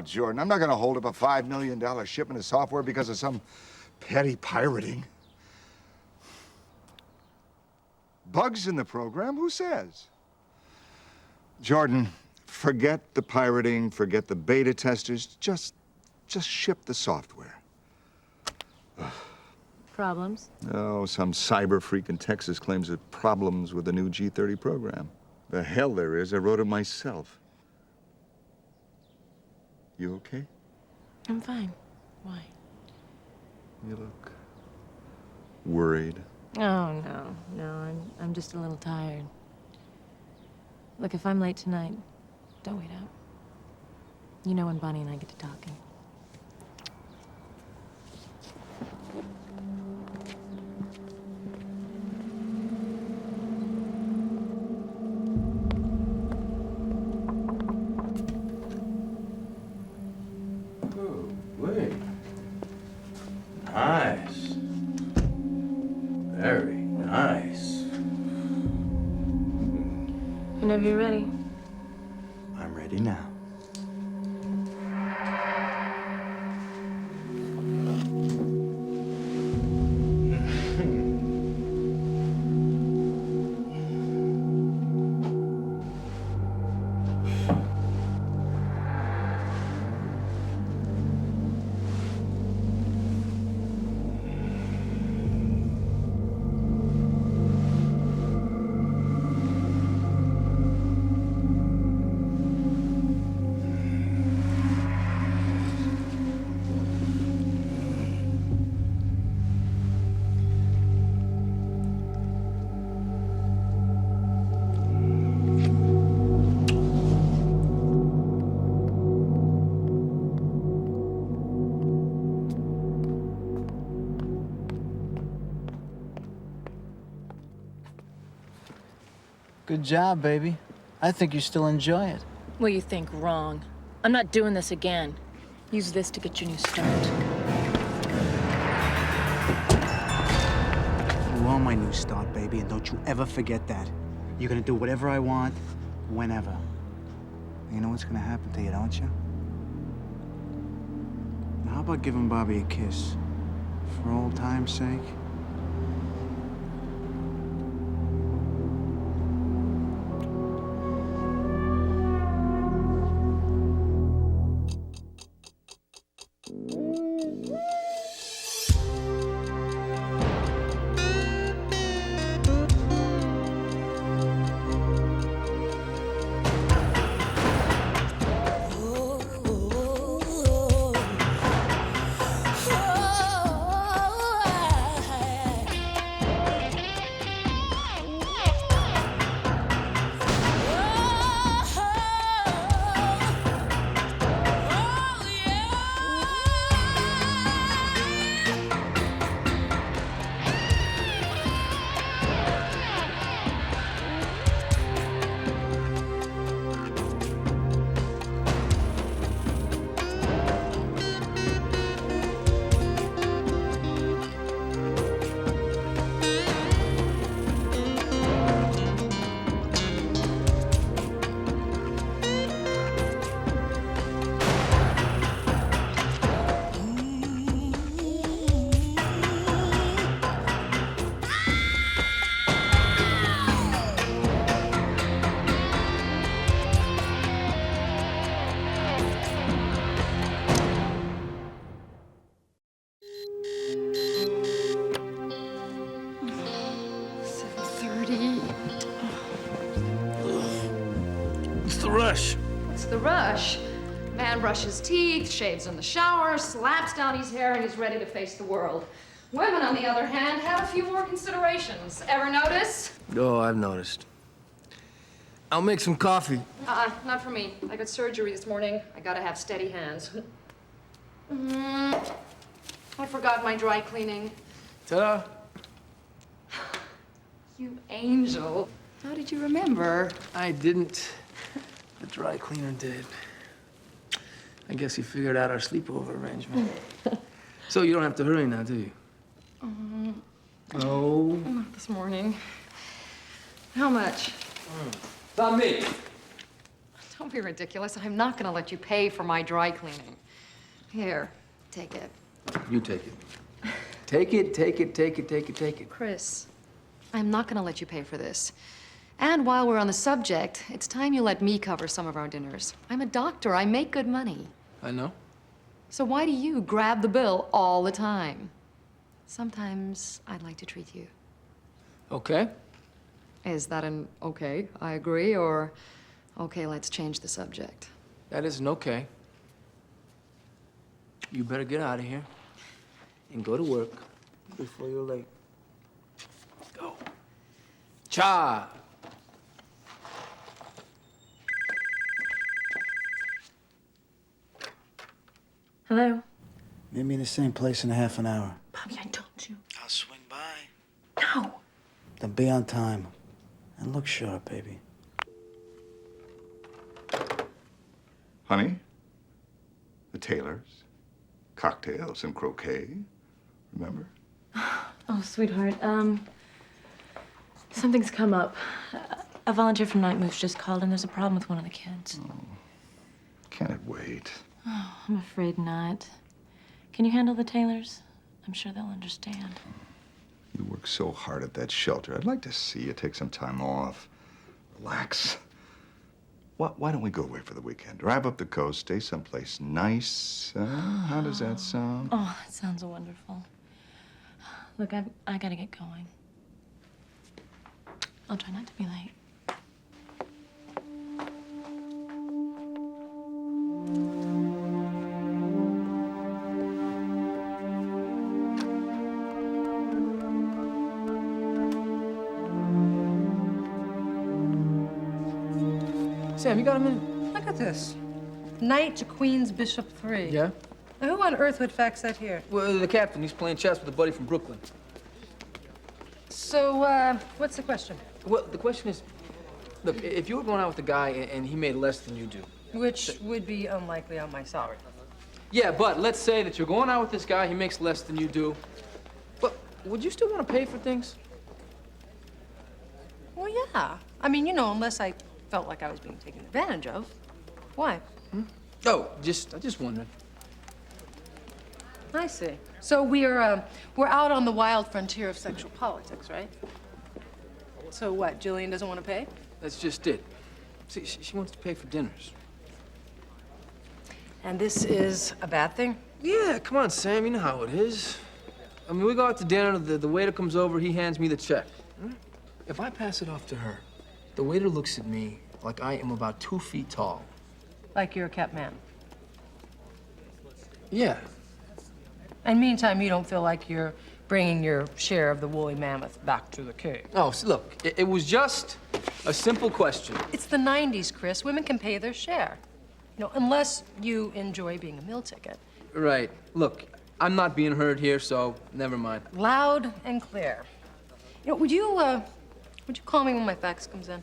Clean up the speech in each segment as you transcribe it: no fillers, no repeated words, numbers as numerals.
Jordan. I'm not going to hold up a $5 million shipment of software because of some petty pirating. Bugs in the program? Who says? Jordan, forget the pirating, forget the beta testers. Just ship the software. Problems? Oh, some cyber freak in Texas claims that problems with the new G30 program. The hell there is. I wrote it myself. You okay? I'm fine. Why? You look worried. Oh, no. I'm just a little tired. Look, if I'm late tonight, don't wait up. You know when Bonnie and I get to talking. Oh, wait. Nice. Very nice. Whenever you're ready. I'm ready now. Good job, baby. I think you still enjoy it. Well, you think wrong. I'm not doing this again. Use this to get your new start. You are my new start, baby, and don't you ever forget that. You're gonna do whatever I want, whenever. You know what's gonna happen to you, don't you? Now, how about giving Bobby a kiss? For old time's sake? What's the rush? What's the rush? Man brushes teeth, shaves in the shower, slaps down his hair, and he's ready to face the world. Women, on the other hand, have a few more considerations. Ever notice? Oh, I've noticed. I'll make some coffee. Not for me. I got surgery this morning. I gotta have steady hands. I forgot my dry cleaning. Ta-da. You angel. How did you remember? I didn't. The dry cleaner did. I guess he figured out our sleepover arrangement. So you don't have to hurry now, do you? No. Not this morning. How much? About me. Don't be ridiculous. I'm not gonna let you pay for my dry cleaning. Here, take it. You take it. Take it, take it, take it, take it, take it. Chris, I'm not gonna let you pay for this. And while we're on the subject, it's time you let me cover some of our dinners. I'm a doctor. I make good money. I know. So why do you grab the bill all the time? Sometimes I'd like to treat you. Okay. Is that an okay, I agree, or okay, let's change the subject? That isn't okay. You better get out of here and go to work before you're late. Go. Cha! Hello? Meet me in the same place in a half an hour. Bobby, I told you. I'll swing by. No! Then be on time. And look sharp, baby. Honey, the Taylors, cocktails and croquet, remember? Oh, sweetheart, something's come up. A volunteer from Night Moves just called and there's a problem with one of the kids. Oh, can it wait? Oh, I'm afraid not. Can you handle the Taylors? I'm sure they'll understand. You work so hard at that shelter. I'd like to see you take some time off. Relax. Why don't we go away for the weekend? Drive up the coast, stay someplace nice. How does that sound? Oh, that sounds wonderful. Look, I gotta get going. I'll try not to be late. Sam, you got a minute? Look at this. Knight to Queen's Bishop 3. Yeah? Now, who on earth would fax that here? Well, the captain, he's playing chess with a buddy from Brooklyn. So, what's the question? Well, the question is, look, if you were going out with a guy and he made less than you do. Which would be unlikely on my salary. Yeah, but let's say that you're going out with this guy, he makes less than you do. But would you still want to pay for things? Well, yeah. I mean, you know, unless I felt like I was being taken advantage of. Why? Oh, I just wondered. I see. So we're out on the wild frontier of sexual politics, right? So what, Jillian doesn't want to pay? That's just it. See, she wants to pay for dinners. And this is a bad thing? Yeah, come on, Sam, you know how it is. I mean, we go out to dinner, the waiter comes over, he hands me the check. If I pass it off to her, the waiter looks at me like I am about 2 feet tall. Like you're a kept man. Yeah. And meantime, you don't feel like you're bringing your share of the woolly mammoth back to the cave. Oh, so look, it was just a simple question. It's the 90s, Chris. Women can pay their share. You know, unless you enjoy being a meal ticket. Right. Look, I'm not being heard here, so never mind. Loud and clear. You know, would you call me when my fax comes in?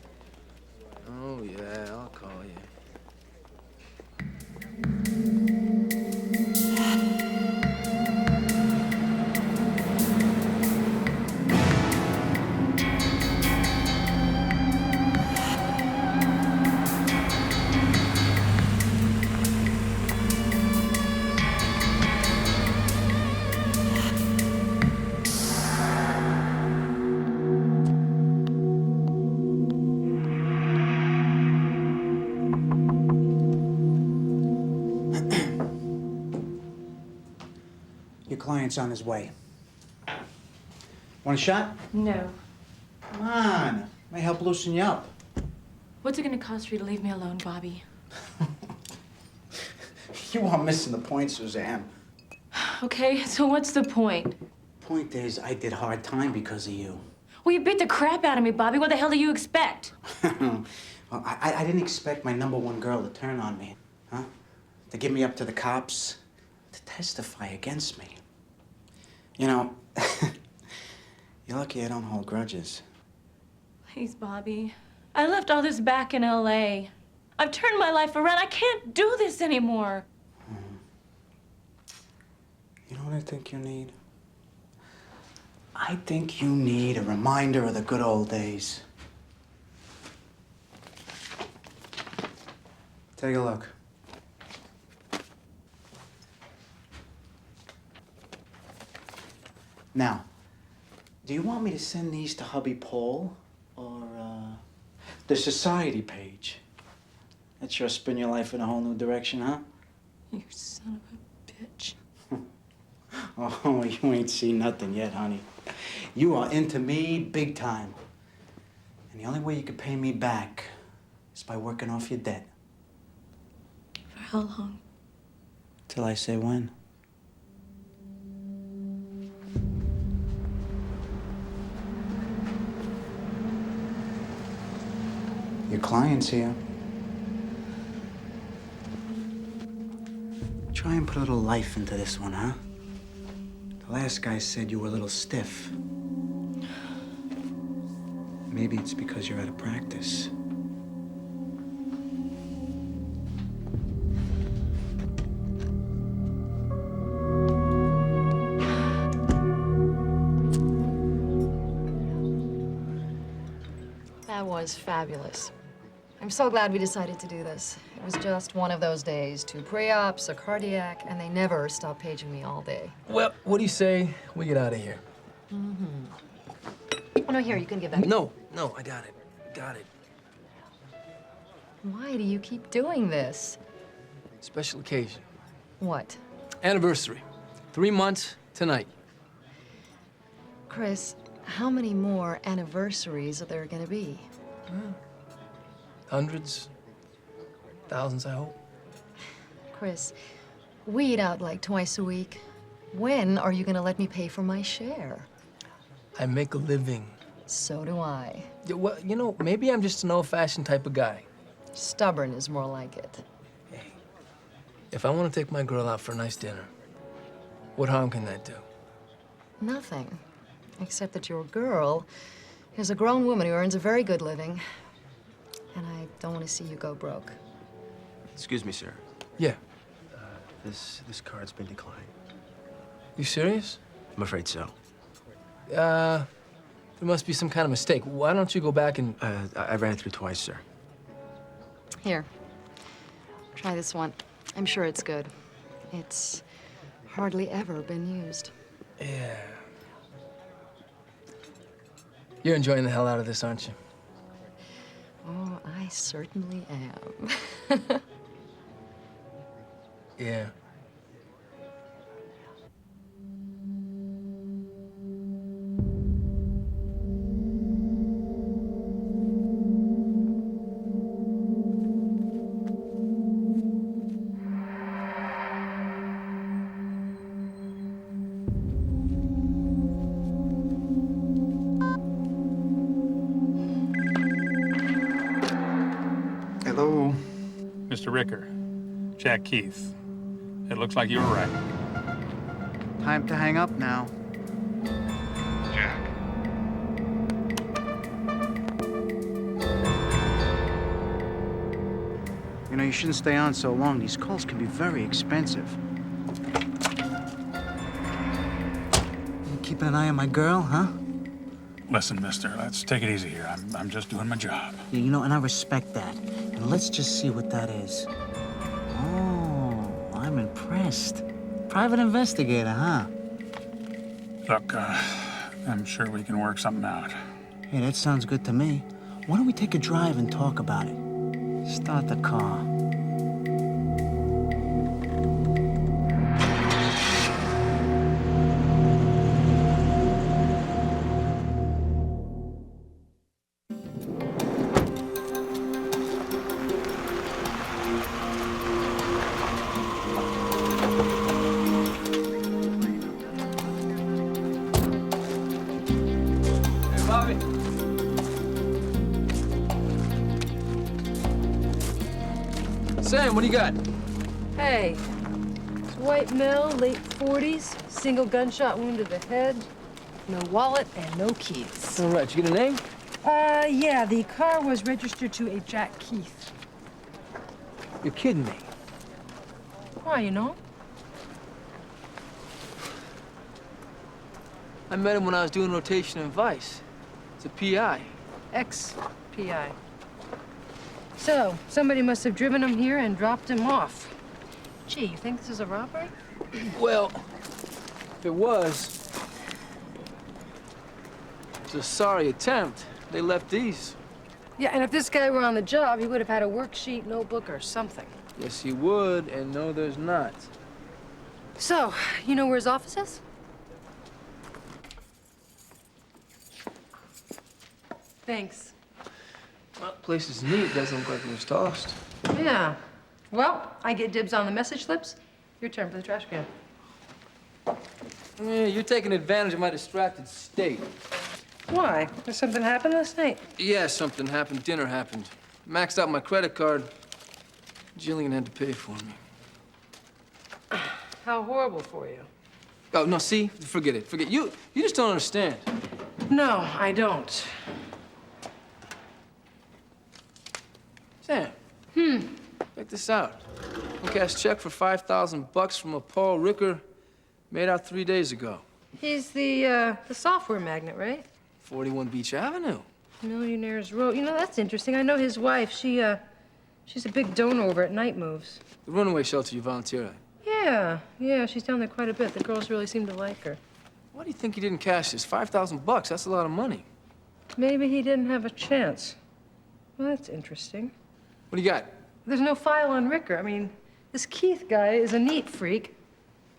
Oh, yeah, I'll call you. Your client's on his way. Want a shot? No. Come on. May help loosen you up. What's it gonna cost for you to leave me alone, Bobby? You are missing the point, Suzanne. Okay, so what's the point? Point is, I did hard time because of you. Well, you beat the crap out of me, Bobby. What the hell do you expect? Well, I didn't expect my #1 girl to turn on me, huh? To give me up to the cops, to testify against me. You know, you're lucky I don't hold grudges. Please, Bobby. I left all this back in L.A. I've turned my life around. I can't do this anymore. You know what I think you need? I think you need a reminder of the good old days. Take a look. Now, do you want me to send these to hubby Paul or the society page? That sure spin your life in a whole new direction, huh? You son of a bitch. Oh, you ain't seen nothing yet, honey. You are into me big time. And the only way you can pay me back is by working off your debt. For how long? Till I say when. Your client's here. Try and put a little life into this one, huh? The last guy said you were a little stiff. Maybe it's because you're out of practice. That was fabulous. I'm so glad we decided to do this. It was just one of those days. 2 pre-ops, a cardiac, and they never stopped paging me all day. Well, what do you say we get out of here? Oh, no, here, you can give that. No, I got it. Got it. Why do you keep doing this? Special occasion. What? Anniversary. 3 months tonight. Chris, how many more anniversaries are there gonna be? Hundreds, thousands, I hope. Chris, we eat out like twice a week. When are you gonna let me pay for my share? I make a living. So do I. Yeah, well, you know, maybe I'm just an old-fashioned type of guy. Stubborn is more like it. Hey, if I want to take my girl out for a nice dinner, what harm can that do? Nothing. Except that your girl is a grown woman who earns a very good living. And I don't want to see you go broke. Excuse me, sir. Yeah. This card's been declined. You serious? I'm afraid so. There must be some kind of mistake. Why don't you go back and... I ran it through twice, sir. Here. Try this one. I'm sure it's good. It's hardly ever been used. Yeah. You're enjoying the hell out of this, aren't you? Oh, I certainly am. Yeah. Hello? Mr. Ricker, Jack Keith. It looks like you were right. Time to hang up now. Jack. You know, you shouldn't stay on so long. These calls can be very expensive. You keeping an eye on my girl, huh? Listen, mister, let's take it easy here. I'm just doing my job. Yeah, you know, and I respect that. And let's just see what that is. Oh, I'm impressed. Private investigator, huh? Look, I'm sure we can work something out. Hey, that sounds good to me. Why don't we take a drive and talk about it? Start the car. Hey, Bobby. Sam, what do you got? Hey, it's white male, late 40s, single gunshot wound to the head, no wallet and no keys. All right, you get a name? Yeah, the car was registered to a Jack Keith. You're kidding me. Why, you know? I met him when I was doing rotation in Vice. It's a PI. Ex-PI. So, somebody must have driven him here and dropped him off. Gee, you think this is a robbery? Well, if it was, it's a sorry attempt. They left these. Yeah, and if this guy were on the job, he would have had a worksheet, notebook, or something. Yes, he would, and no, there's not. So, you know where his office is? Thanks. Well, place is neat. Doesn't look like it was tossed. Yeah. Well, I get dibs on the message slips. Your turn for the trash can. Yeah, you're taking advantage of my distracted state. Why? Did something happen last night? Yeah, something happened. Dinner happened. Maxed out my credit card. Jillian had to pay for me. How horrible for you. Oh, no, see? Forget it. Forget you. You just don't understand. No, I don't. Sam. Check this out. A cash check for $5,000 from a Paul Ricker made out 3 days ago. He's the software magnate, right? 41 Beach Avenue. Millionaire's Row. You know, that's interesting. I know his wife. She's a big donor over at Night Moves. The runaway shelter you volunteer at. Yeah, she's down there quite a bit. The girls really seem to like her. Why do you think he didn't cash this? $5,000. That's a lot of money. Maybe he didn't have a chance. Well, that's interesting. What do you got? There's no file on Ricker. I mean, this Keith guy is a neat freak.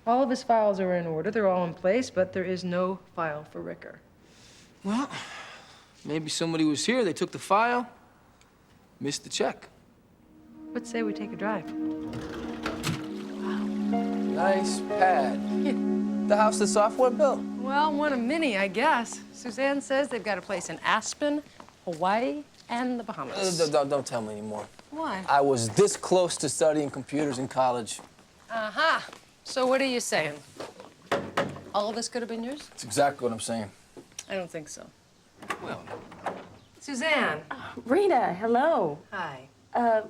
All of his files are in order. They're all in place, but there is no file for Ricker. Well, maybe somebody was here. They took the file, missed the check. Let's say we take a drive. Nice pad. The house the software built. Well, one of many, I guess. Suzanne says they've got a place in Aspen, Hawaii, and the Bahamas. Don't tell me anymore. Why? I was this close to studying computers in college. Aha. So what are you saying? All of this could have been yours? That's exactly what I'm saying. I don't think so. Well, Suzanne. Rita, hello. Hi.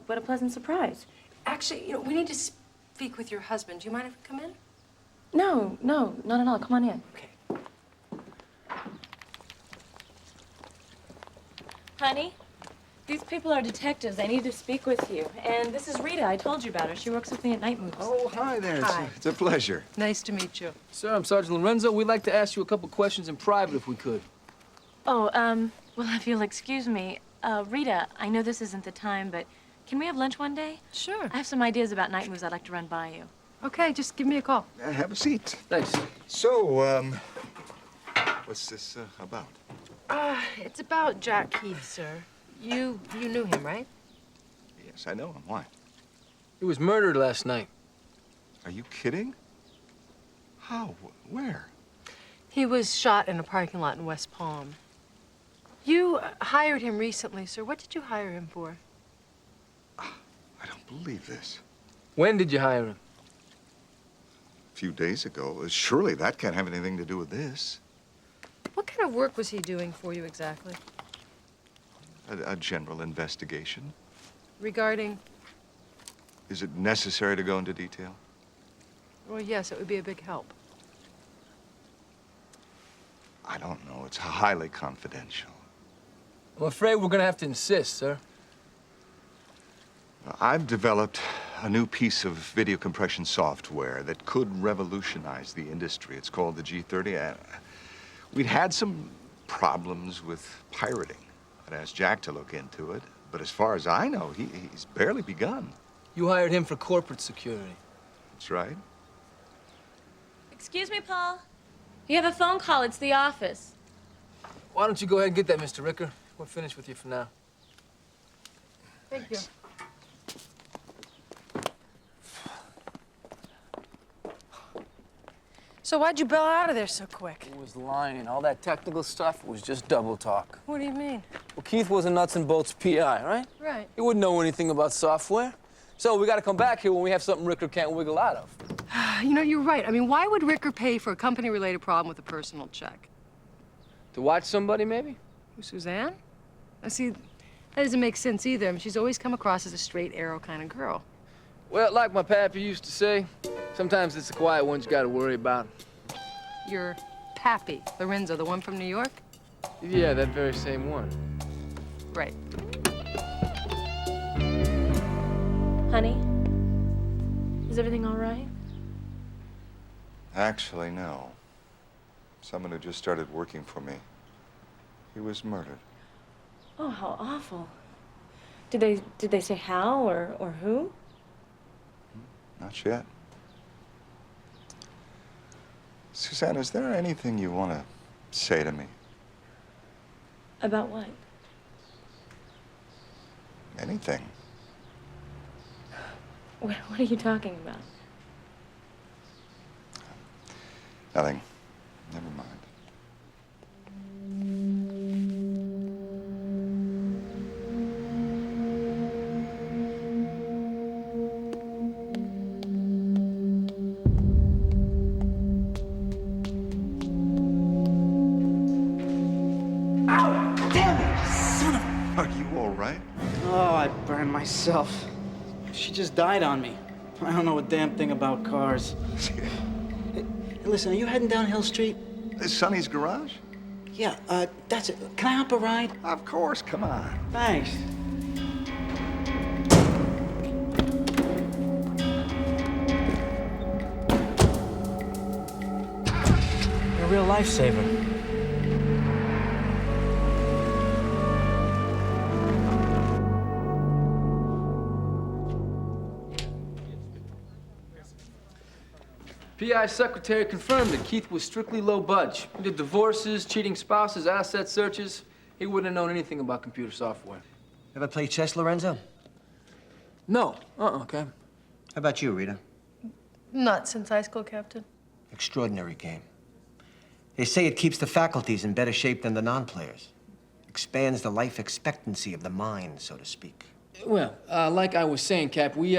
What a pleasant surprise. Actually, you know, we need to speak with your husband. Do you mind if we come in? No, not at all. Come on in. Okay. Honey, these people are detectives. They need to speak with you. And this is Rita. I told you about her. She works with me at Night Moves. Oh, hi there. Hi. It's a pleasure. Nice to meet you. sir, I'm Sergeant Lorenzo. We'd like to ask you a couple questions in private if we could. Oh, well, if you'll excuse me. Rita, I know this isn't the time, but can we have lunch one day? Sure. I have some ideas about Night Moves I'd like to run by you. Okay, just give me a call. Have a seat. Thanks. So, what's this about? It's about Jack Keith, sir. You knew him, right? Yes, I know him. Why? He was murdered last night. Are you kidding? How? Where? He was shot in a parking lot in West Palm. You hired him recently, sir. What did you hire him for? I don't believe this. When did you hire him? A few days ago. Surely that can't have anything to do with this. What kind of work was he doing for you exactly? A general investigation. Regarding? Is it necessary to go into detail? Well, yes, it would be a big help. I don't know. It's highly confidential. I'm afraid we're gonna have to insist, sir. I've developed a new piece of video compression software that could revolutionize the industry. It's called the G30. We'd had some problems with pirating. I'd asked Jack to look into it, but as far as I know, he's barely begun. You hired him for corporate security. That's right. Excuse me, Paul. You have a phone call. It's the office. Why don't you go ahead and get that, Mr. Ricker? We're finished with you for now. Thank you. So why'd you bail out of there so quick? He was lying. All that technical stuff was just double talk. What do you mean? Well, Keith was a nuts and bolts PI, right? Right. He wouldn't know anything about software. So we got to come back here when we have something Ricker can't wiggle out of. You know, you're right. I mean, why would Ricker pay for a company-related problem with a personal check? To watch somebody, maybe? Who, Suzanne? I see, that doesn't make sense either. I mean, she's always come across as a straight arrow kind of girl. Well, like my pappy used to say, sometimes it's the quiet ones you got to worry about. Your pappy, Lorenzo, the one from New York? Yeah, that very same one. Right. Honey? Is everything all right? Actually, no. Someone who just started working for me. He was murdered. Oh, how awful. Did they say how or who? Not yet. Suzanne, is there anything you want to say to me? About what? Anything. What are you talking about? Nothing. Never mind. Ow! Damn it! Son of... Are you all right? Oh, I burned myself. She just died on me. I don't know a damn thing about cars. Hey, listen, are you heading down Hill Street? Sonny's garage? Yeah, that's it. Can I hop a ride? Of course, come on. Thanks. You're a real lifesaver. PI secretary confirmed that Keith was strictly low budge. He did divorces, cheating spouses, asset searches. He wouldn't have known anything about computer software. Ever play chess, Lorenzo? No. Okay. How about you, Rita? Not since high school, Captain. Extraordinary game. They say it keeps the faculties in better shape than the non-players. Expands the life expectancy of the mind, so to speak. Well, like I was saying, Cap, we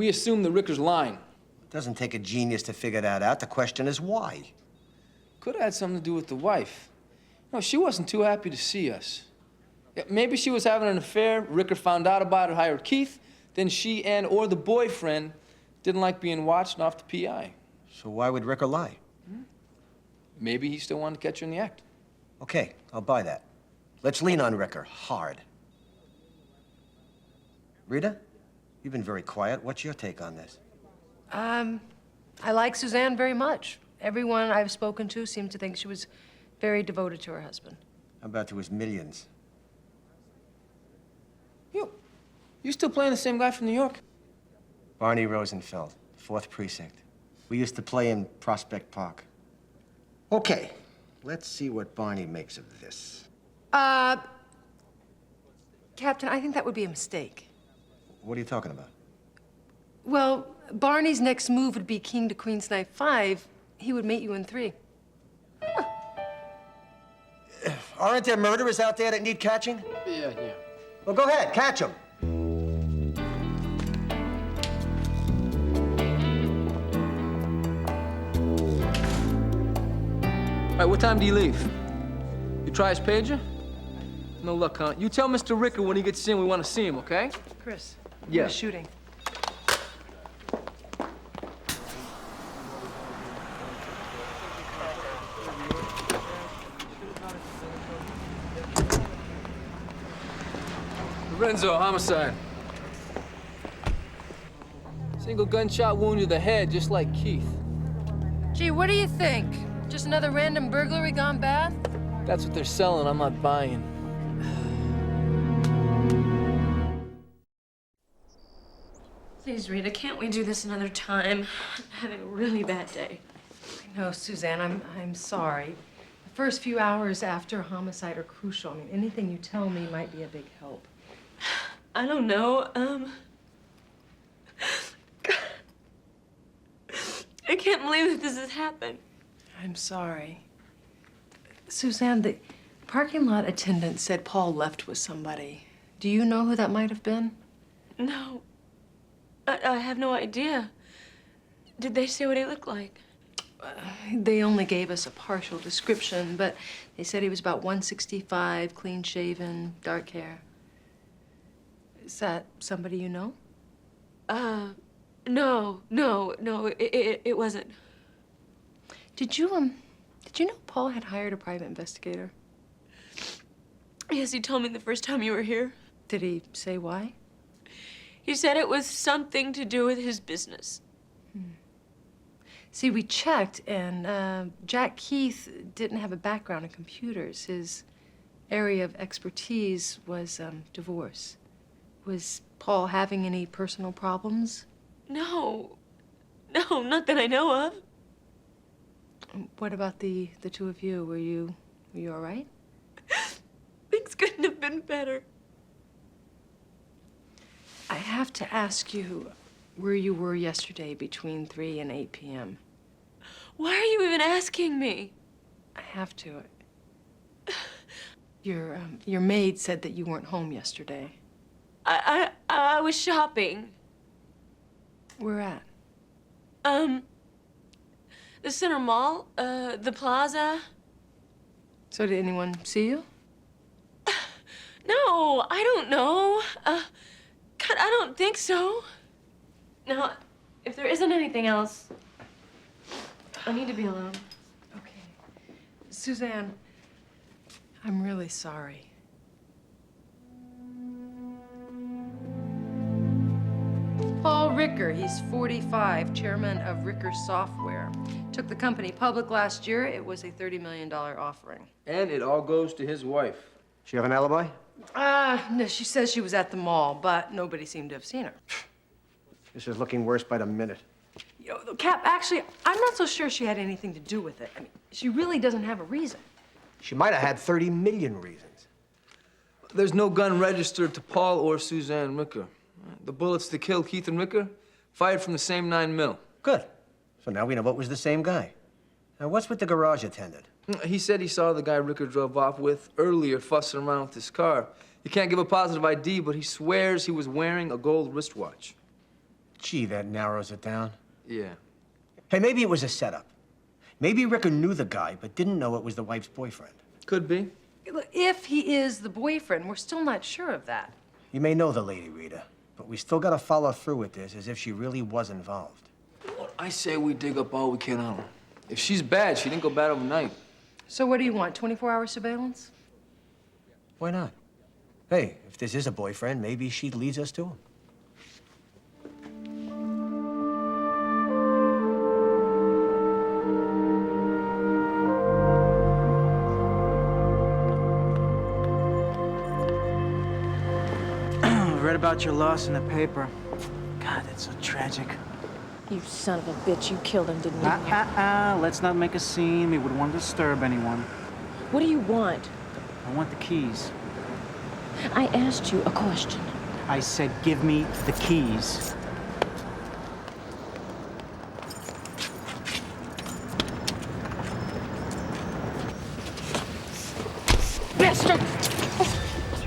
assume that Ricker's lying. It doesn't take a genius to figure that out. The question is why? Could have had something to do with the wife. No, she wasn't too happy to see us. Yeah, maybe she was having an affair. Ricker found out about it, hired Keith. Then she or the boyfriend didn't like being watched and off the PI. So why would Ricker lie? Maybe he still wanted to catch her in the act. Okay, I'll buy that. Let's lean on Ricker, hard. Rita, you've been very quiet. What's your take on this? I like Suzanne very much. Everyone I've spoken to seemed to think she was very devoted to her husband. How about to his millions? You still playing the same guy from New York? Barney Rosenfeld, 4th Precinct. We used to play in Prospect Park. Okay, let's see what Barney makes of this. Captain, I think that would be a mistake. What are you talking about? Well, Barney's next move would be king to queen's knight 5. He would mate you in 3. Aren't there murderers out there that need catching? Yeah. Well, go ahead, catch them. All right, what time do you leave? You try his pager? No luck, huh? You tell Mr. Ricker when he gets in we want to see him, okay? Chris, Yeah. who's shooting? Lorenzo, homicide. Single gunshot wound to the head, just like Keith. Gee, what do you think? Just another random burglary gone bad? That's what they're selling. I'm not buying. Please, Rita, can't we do this another time? I'm having a really bad day. No, Suzanne, I'm sorry. The first few hours after a homicide are crucial. I mean, anything you tell me might be a big help. I don't know, I can't believe that this has happened. I'm sorry. Suzanne, the parking lot attendant said Paul left with somebody. Do you know who that might have been? No. I have no idea. Did they say what he looked like? They only gave us a partial description, but they said he was about 165, clean-shaven, dark hair. Is that somebody you know? No, it wasn't. Did you know Paul had hired a private investigator? Yes, he told me the first time you were here. Did he say why? He said it was something to do with his business. See, we checked, and Jack Keith didn't have a background in computers. His area of expertise was divorce. Was Paul having any personal problems? No. No, not that I know of. What about the two of you? Were you all right? Things couldn't have been better. I have to ask you where you were yesterday between 3 and 8 p.m. Why are you even asking me? I have to. Your maid said that you weren't home yesterday. I was shopping. Where at? The Center Mall, the Plaza. So did anyone see you? No, I don't know. God, I don't think so. Now, if there isn't anything else, I need to be alone. Okay. Suzanne, I'm really sorry. Paul Ricker, he's 45, chairman of Ricker Software. Took the company public last year. It was a $30 million offering. And it all goes to his wife. She have an alibi? No, she says she was at the mall, but nobody seemed to have seen her. This is looking worse by the minute. You know, Cap, actually, I'm not so sure she had anything to do with it. I mean, she really doesn't have a reason. She might have had 30 million reasons. There's no gun registered to Paul or Suzanne Ricker. The bullets that killed Keith and Ricker fired from the same 9mm. Good. So now we know it was the same guy. Now, what's with the garage attendant? He said he saw the guy Ricker drove off with earlier fussing around with his car. He can't give a positive ID, but he swears he was wearing a gold wristwatch. Gee, that narrows it down. Yeah. Hey, maybe it was a setup. Maybe Ricker knew the guy, but didn't know it was the wife's boyfriend. Could be. Look, if he is the boyfriend, we're still not sure of that. You may know the lady, Rita, but we still gotta follow through with this as if she really was involved. I say we dig up all we can on her. If she's bad, she didn't go bad overnight. So what do you want, 24-hour surveillance? Why not? Hey, if this is a boyfriend, maybe she leads us to him. Read about your loss in the paper. God, that's so tragic. You son of a bitch, you killed him, didn't you? Let's not make a scene. We wouldn't want to disturb anyone. What do you want? I want the keys. I asked you a question. I said, give me the keys. Bastard!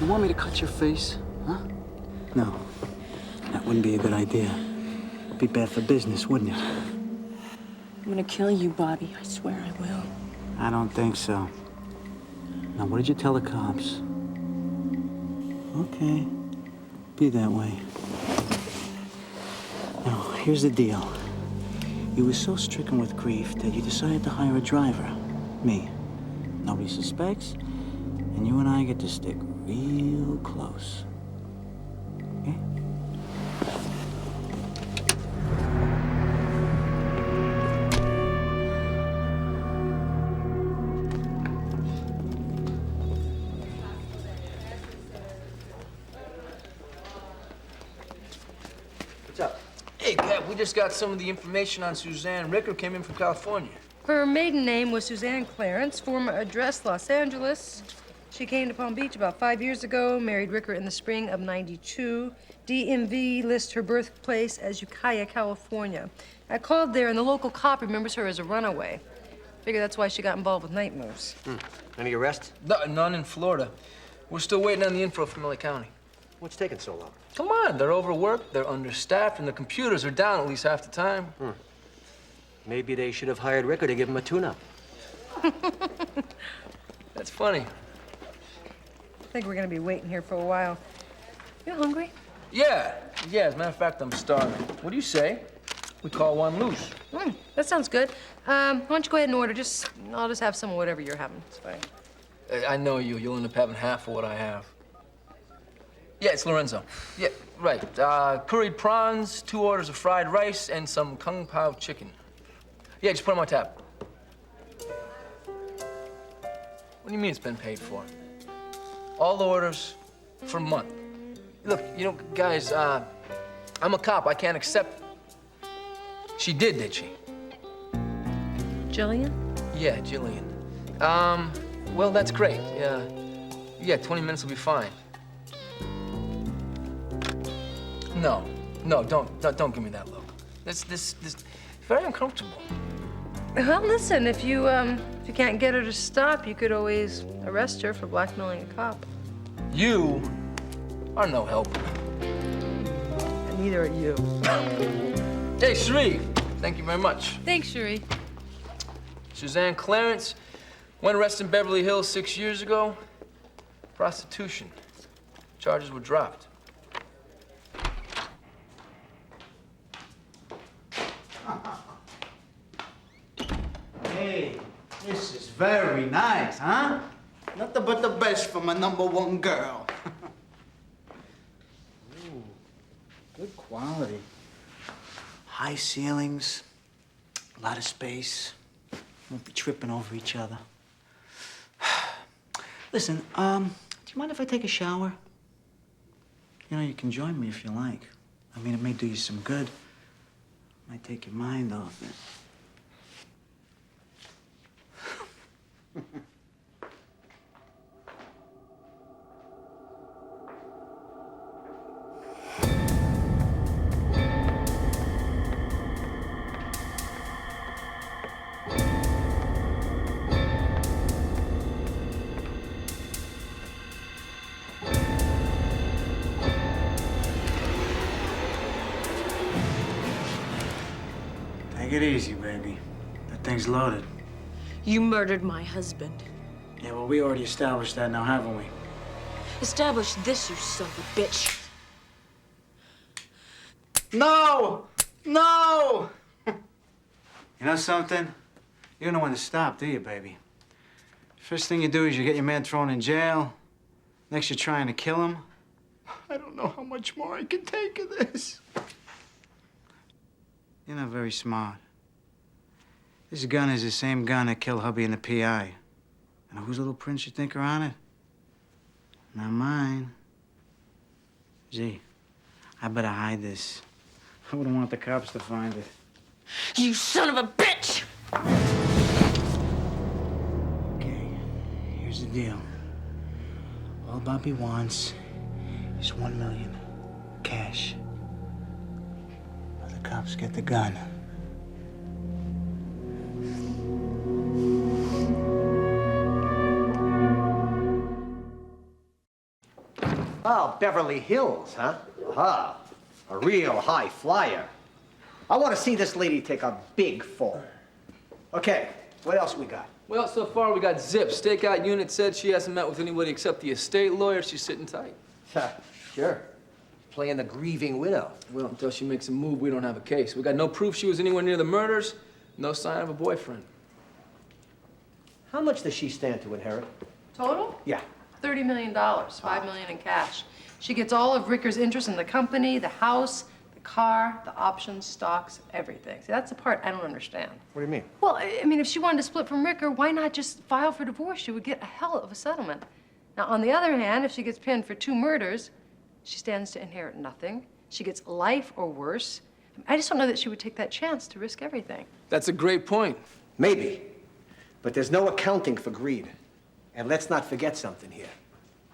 You want me to cut your face? Huh? No. That wouldn't be a good idea. It'd be bad for business, wouldn't it? I'm gonna kill you, Bobby. I swear I will. I don't think so. Now, what did you tell the cops? Okay. Be that way. Now, here's the deal. You were so stricken with grief that you decided to hire a driver. Me. Nobody suspects, and you and I get to stick real close. Okay? What's up? Hey, Cap, we just got some of the information on Suzanne Ricker. Came in from California. Her maiden name was Suzanne Clarence, former address Los Angeles. She came to Palm Beach about 5 years ago, married Ricker in the spring of '92. DMV lists her birthplace as Ukiah, California. I called there, and the local cop remembers her as a runaway. Figure that's why she got involved with night moves. Any arrests? No, none in Florida. We're still waiting on the info from LA County. What's taking so long? Come on, they're overworked, they're understaffed, and the computers are down at least half the time. Maybe they should have hired Ricker to give him a tune-up. That's funny. I think we're gonna be waiting here for a while. You hungry? Yeah, as a matter of fact, I'm starving. What do you say? We call one loose. That sounds good. Why don't you go ahead and order? I'll just have some of whatever you're having. It's fine. I know you. You'll end up having half of what I have. Yeah, it's Lorenzo. Yeah, right. Curried prawns, 2 orders of fried rice, and some kung pao chicken. Yeah, just put them on tap. What do you mean it's been paid for? All the orders for a month. Look, you know, guys, I'm a cop. I can't accept... She did she? Jillian? Yeah, Jillian. Well, that's great. Yeah, 20 minutes will be fine. No, don't give me that look. This very uncomfortable. Well, listen, if you can't get her to stop, you could always arrest her for blackmailing a cop. You are no help. And neither are you. Hey, Cherie, thank you very much. Thanks, Cherie. Suzanne Clarence, went arrested in Beverly Hills 6 years ago. Prostitution. Charges were dropped. Hey, this is very nice, huh? Nothing but the best for my #1 girl. Ooh, good quality. High ceilings, a lot of space. Won't be tripping over each other. Listen, do you mind if I take a shower? You know, you can join me if you like. I mean, it may do you some good. Might take your mind off it. Take it easy, baby. That thing's loaded. You murdered my husband. Yeah, well, we already established that now, haven't we? Establish this, you son of a bitch. No! No! You know something? You don't know when to stop, do you, baby? First thing you do is you get your man thrown in jail. Next, you're trying to kill him. I don't know how much more I can take of this. You're not very smart. This gun is the same gun that killed hubby and the PI. And whose little prints you think are on it? Not mine. Gee, I better hide this. I wouldn't want the cops to find it. You son of a bitch! Okay, here's the deal. All Bobby wants is $1 million, cash. Or the cops get the gun. Oh, Beverly Hills, huh? Aha. A real high flyer. I want to see this lady take a big fall. Okay, what else we got? Well, so far we got Zip. Stakeout unit said she hasn't met with anybody except the estate lawyer. She's sitting tight. Sure. Playing the grieving widow. Well, until she makes a move, we don't have a case. We got no proof she was anywhere near the murders, no sign of a boyfriend. How much does she stand to inherit? Total? Yeah. $30 million, $5 million in cash. She gets all of Ricker's interest in the company, the house, the car, the options, stocks, everything. See, that's the part I don't understand. What do you mean? Well, I mean, if she wanted to split from Ricker, why not just file for divorce? She would get a hell of a settlement. Now, on the other hand, if she gets pinned for 2 murders, she stands to inherit nothing. She gets life or worse. I just don't know that she would take that chance to risk everything. That's a great point. Maybe. But there's no accounting for greed. And let's not forget something here.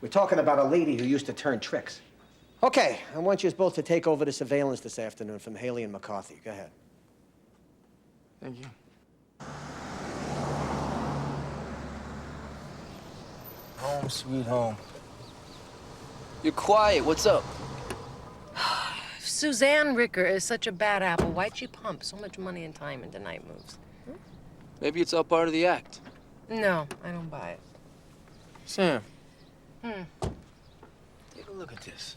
We're talking about a lady who used to turn tricks. Okay, I want you both to take over the surveillance this afternoon from Haley and McCarthy. Go ahead. Thank you. Home, sweet home. You're quiet. What's up? Suzanne Ricker is such a bad apple. Why'd she pump so much money and time into night moves? Maybe it's all part of the act. No, I don't buy it. Sam. Take a look at this.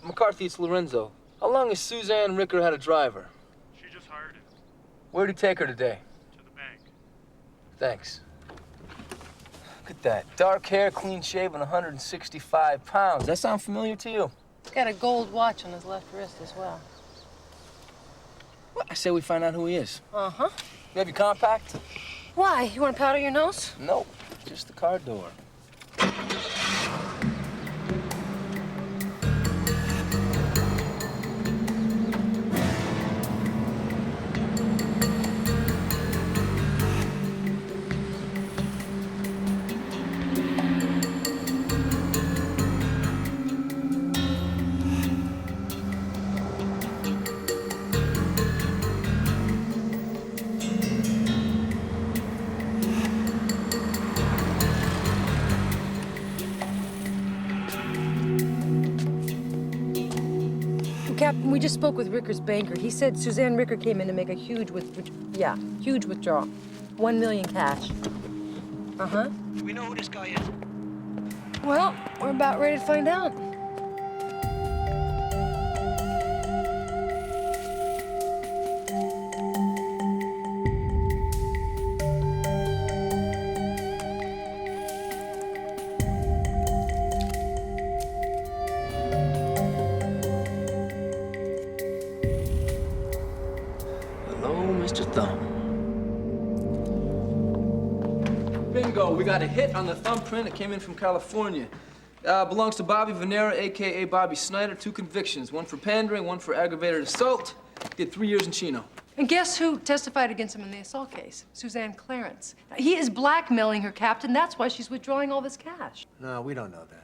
McCarthy, it's Lorenzo. How long has Suzanne Ricker had a driver? She just hired him Where'd he take her today? to the bank. Thanks. Look at that. Dark hair, clean shaven, 165 pounds. That sound familiar to you? He's got a gold watch on his left wrist as well. Well, I say we find out who he is. Uh-huh. You have your compact? Why? You want to powder your nose? Nope, just the car door. Captain, we just spoke with Ricker's banker. He said Suzanne Ricker came in to make a huge huge withdrawal. 1 million cash. Uh-huh. Do we know who this guy is? Well, we're about ready to find out. Hello, Mr. Thumb. Bingo, we got a hit on the thumbprint. It came in from California. Belongs to Bobby Venera, a.k.a. Bobby Snyder. 2 convictions, 1 for pandering, 1 for aggravated assault. Did 3 years in Chino. And guess who testified against him in the assault case? Suzanne Clarence. He is blackmailing her, Captain. That's why she's withdrawing all this cash. No, we don't know that.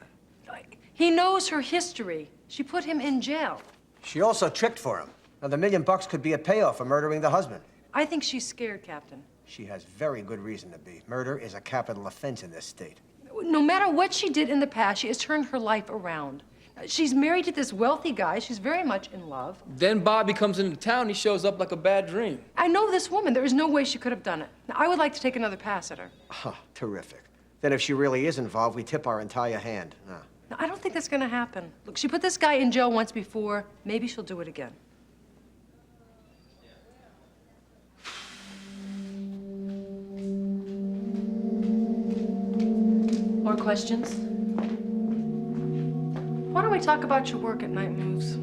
He knows her history. She put him in jail. She also tricked for him. Now, the $1 million could be a payoff for murdering the husband. I think she's scared, Captain. She has very good reason to be. Murder is a capital offense in this state. No matter what she did in the past, she has turned her life around. She's married to this wealthy guy. She's very much in love. Then Bobby comes into town. He shows up like a bad dream. I know this woman. There is no way she could have done it. Now, I would like to take another pass at her. Huh, terrific. Then if she really is involved, we tip our entire hand. No. Now, I don't think that's going to happen. Look, she put this guy in jail once before. Maybe she'll do it again. More questions? Why don't we talk about your work at Night Moves?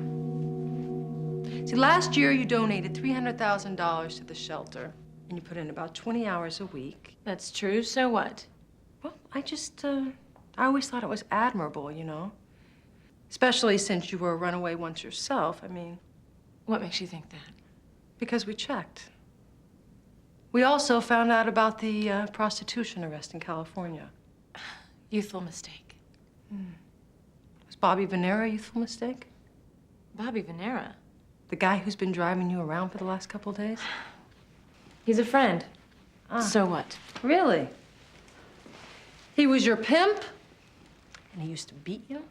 See, last year you donated $300,000 to the shelter, and you put in about 20 hours a week. That's true. So what? Well, I always thought it was admirable, you know? Especially since you were a runaway once yourself. I mean, What makes you think that? because we checked. We also found out about the prostitution arrest in California. Youthful mistake. Was Bobby Venera a youthful mistake? Bobby Venera? The guy who's been driving you around for the last couple of days? He's a friend. Ah. So what? Really? He was your pimp, and he used to beat you,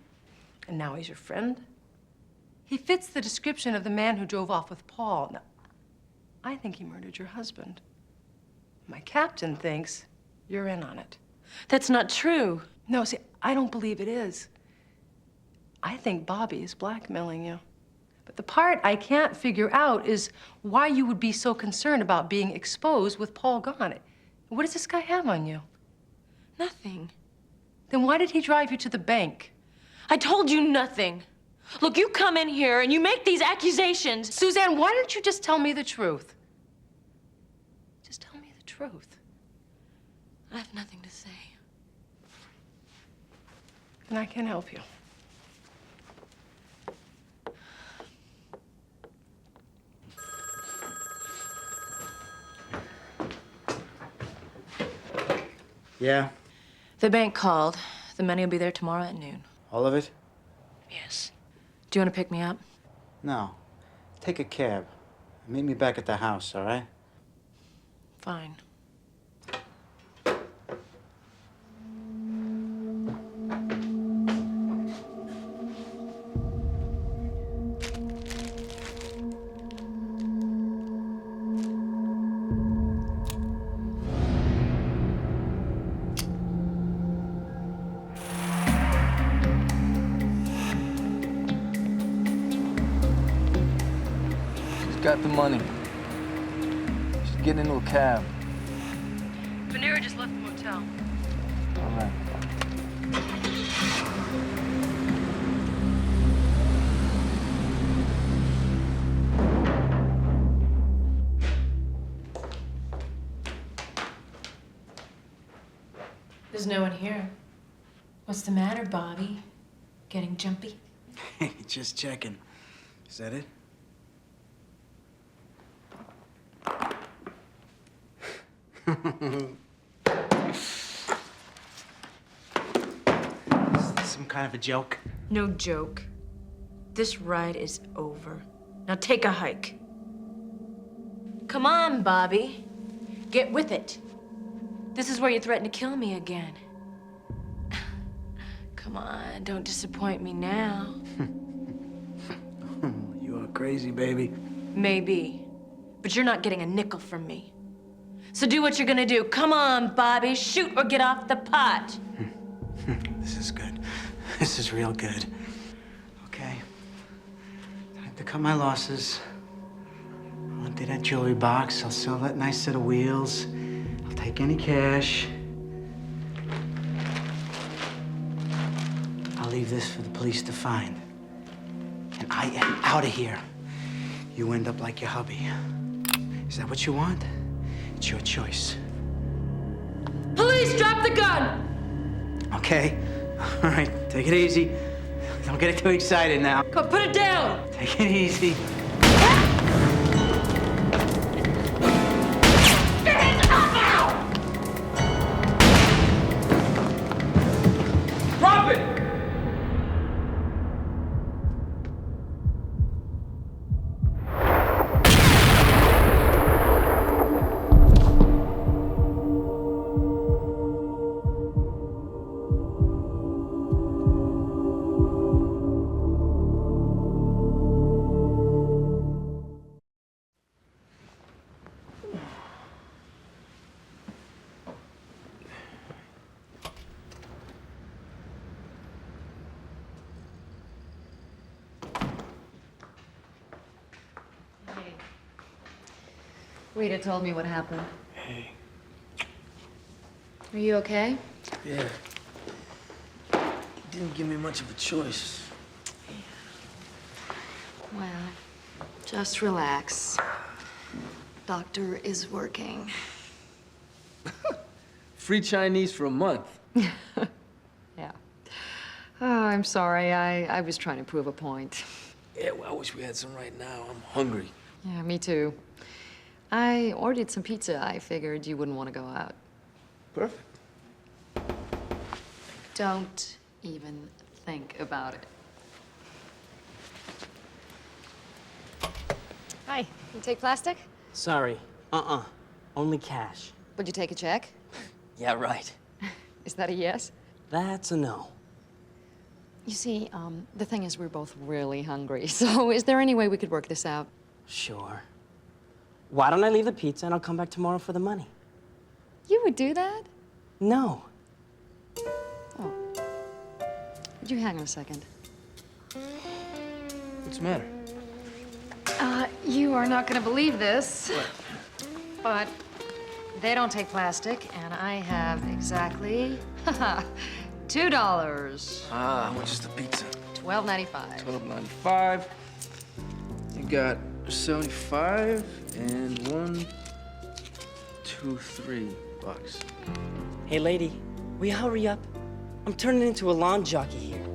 and now he's your friend? He fits the description of the man who drove off with Paul. Now, I think he murdered your husband. My captain thinks you're in on it. That's not true. No, see, I don't believe it is. I think Bobby is blackmailing you. But the part I can't figure out is why you would be so concerned about being exposed with Paul gone. What does this guy have on you? Nothing. Then why did he drive you to the bank? I told you nothing. Look, you come in here and you make these accusations. Suzanne, why don't you just tell me the truth? Just tell me the truth. I have nothing to say. And I can help you. Yeah? The bank called. The money will be there tomorrow at noon. All of it? Yes. Do you want to pick me up? No. Take a cab. Meet me back at the house, all right? Fine. Got the money. She's getting into a cab. Venera just left the motel. All right. There's no one here. What's the matter, Bobby? Getting jumpy? Hey, just checking. Is that it? Is this some kind of a joke? No joke. This ride is over. Now take a hike. Come on, Bobby. Get with it. This is where you threatened to kill me again. Come on, don't disappoint me now. You are crazy, baby. Maybe, but you're not getting a nickel from me. So do what you're gonna do. Come on, Bobby, shoot or get off the pot. This is good. This is real good. Okay. Time to cut my losses. I'll empty that jewelry box. I'll sell that nice set of wheels. I'll take any cash. I'll leave this for the police to find. And I am out of here. You end up like your hubby. Is that what you want? It's your choice. Police, drop the gun! Okay. All right, take it easy. Don't get too excited now. Come, put it down! Take it easy. Drop it! Rita told me what happened. Hey. Are you okay? Yeah. You didn't give me much of a choice. Well, just relax. Doctor is working. Free Chinese for a month. Yeah. Oh, I'm sorry. I was trying to prove a point. Yeah, well, I wish we had some right now. I'm hungry. Yeah, me too. I ordered some pizza. I figured you wouldn't want to go out. Perfect. Don't even think about it. Hi. You take plastic? Sorry. Only cash. Would you take a check? Yeah, right. Is that a yes? That's a no. You see, the thing is we're both really hungry. So is there any way we could work this out? Sure. Why don't I leave the pizza and I'll come back tomorrow for the money? You would do that? No. Oh. Would you hang on a second? What's the matter? You are not going to believe this. But they don't take plastic, and I have exactly $2. Ah, how much is the pizza? $12.95. $12.95. You got 75 and 1, 2, 3 bucks. Hey, lady, will you hurry up? I'm turning into a lawn jockey here.